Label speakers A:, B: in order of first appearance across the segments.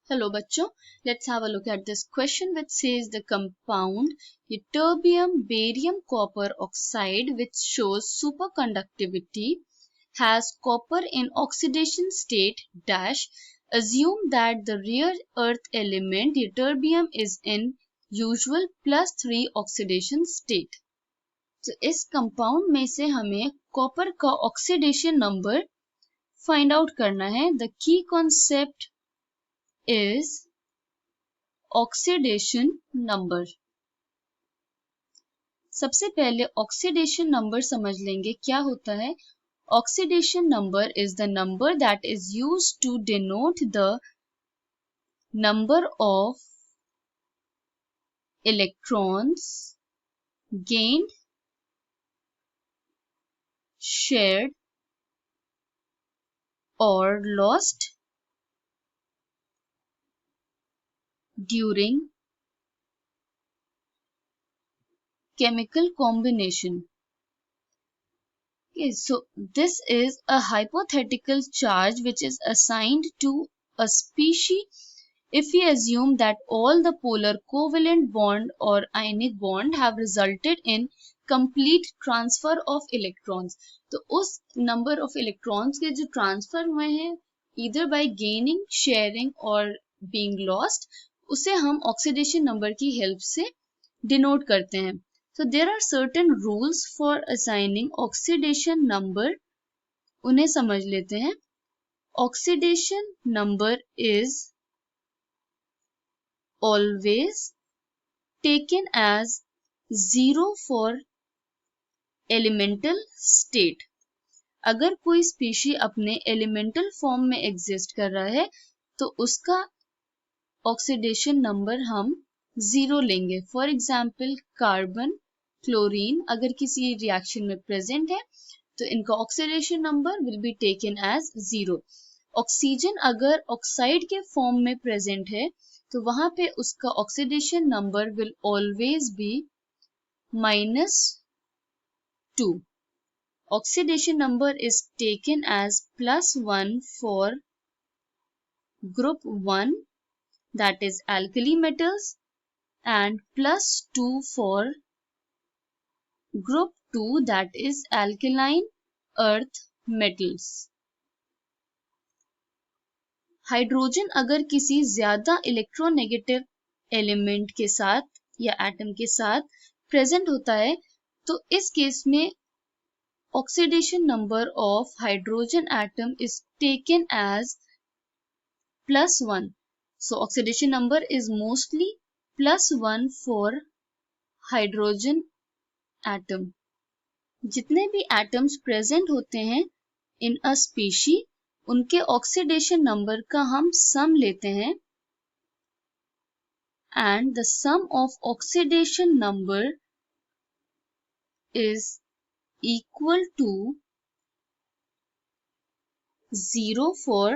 A: Hello bachcho, let's have a look at this question which says the compound ytterbium barium copper oxide which shows superconductivity has copper in oxidation state dash. Assume that the rare earth element ytterbium is in usual +3 oxidation state. तो इस compound में से हमें copper का oxidation number find out करना है. The key concept is oxidation number. सबसे पहले ऑक्सीडेशन नंबर समझ लेंगे क्या होता है. Oxidation number is the number that is used to denote the number of electrons gained, shared or lost during chemical combination. Okay, so this is a hypothetical charge which is assigned to a species if we assume that all the polar covalent bond or ionic bond have resulted in complete transfer of electrons. तो उस number of electrons के जो transfer हुए हैं either by gaining, sharing or being lost, उसे हम oxidation number की help से denote करते हैं. So there are certain rules for assigning oxidation number. उन्हें समझ लेते हैं. Oxidation number is always taken as 0 for elemental state. अगर कोई स्पीशी अपने एलिमेंटल फॉर्म में एग्जिस्ट कर रहा है तो उसका ऑक्सीडेशन नंबर हम 0 लेंगे. फॉर एग्जाम्पल कार्बन, क्लोरीन अगर किसी रिएक्शन में प्रेजेंट है तो इनका oxidation number will be taken as 0. Oxygen अगर ऑक्साइड के फॉर्म में प्रेजेंट है तो वहां पे उसका oxidation number will always be -2. Oxidation number is taken as +1 for group 1 that is alkali metals and +2 for group 2 that is alkaline earth metals. Hydrogen अगर किसी ज्यादा इलेक्ट्रोनेगेटिव एलिमेंट के साथ या एटम के साथ प्रेजेंट होता है तो इस केस में oxidation number of hydrogen atom is taken as +1. So oxidation number is mostly +1 for hydrogen atom. जितने भी atoms present होते हैं in a species, उनके oxidation number का हम sum लेते हैं and the sum of oxidation number is equal to 0 for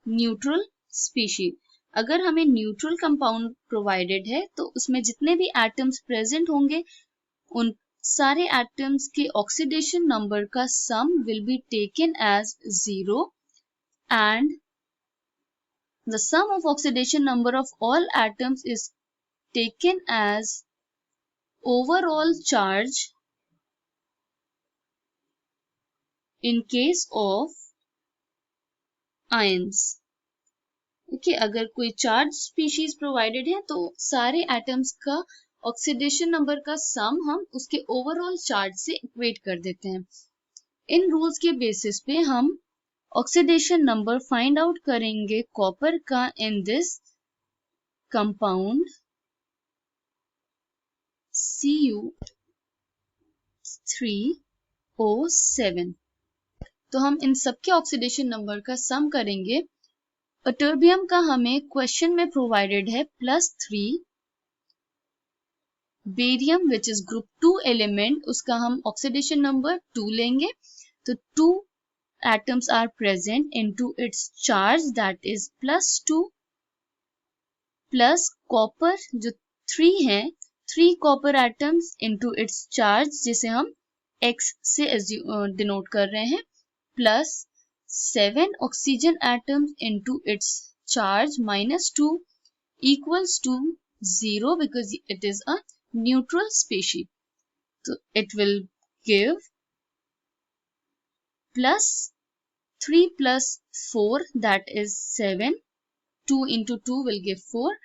A: neutral species. अगर हमें न्यूट्रल कंपाउंड प्रोवाइडेड है तो उसमें जितने भी एटम्स प्रेजेंट होंगे उन सारे एटम्स के ऑक्सीडेशन नंबर का sum will be taken as 0 and the sum of oxidation number of all atoms is taken as overall charge in case of ions. Okay, अगर कोई चार्ज स्पीशीज प्रोवाइडेड है तो सारे एटम्स का oxidation number का सम हम उसके ओवरऑल चार्ज से इक्वेट कर देते हैं. इन रूल्स के बेसिस पे हम ऑक्सीडेशन नंबर फाइंड आउट करेंगे कॉपर का इन दिस कंपाउंड Cu3O7. तो हम इन सबके ऑक्सीडेशन नंबर का सम करेंगे. यटरबियम का हमें क्वेश्चन में प्रोवाइडेड है +3. Barium which is group 2 element उसका हम ऑक्सीडेशन नंबर 2 लेंगे. तो 2 atoms are present into its charge that is +2 plus copper जो 3 है 3 copper atoms into its charge जिसे हम X से डिनोट कर रहे हैं plus 7 oxygen atoms into its charge minus 2 equals to 0 because it is a neutral species. So it will give plus 3 plus 4, that is 7. 2 into 2 will give 4,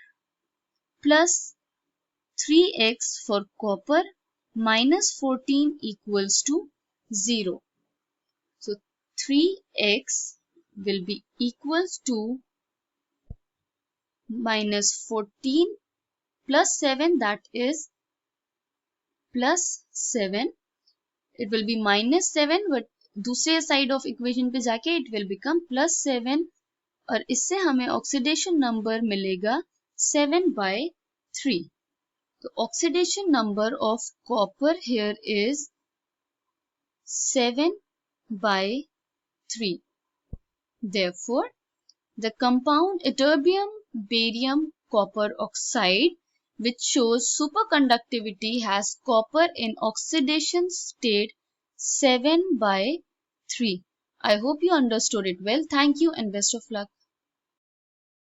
A: plus 3x for copper minus 14 equals to 0. So 3x will be equals to minus 14 plus 7, that is plus 7. It will be minus 7, but दूसरे side of equation पे जाके it will become plus 7 और इससे हमें oxidation number मिलेगा 7/3. तो oxidation number of copper here is 7/3. Therefore, the compound ytterbium barium copper oxide, which shows superconductivity, has copper in oxidation state 7/3. I hope you understood it well. Thank you and best of luck.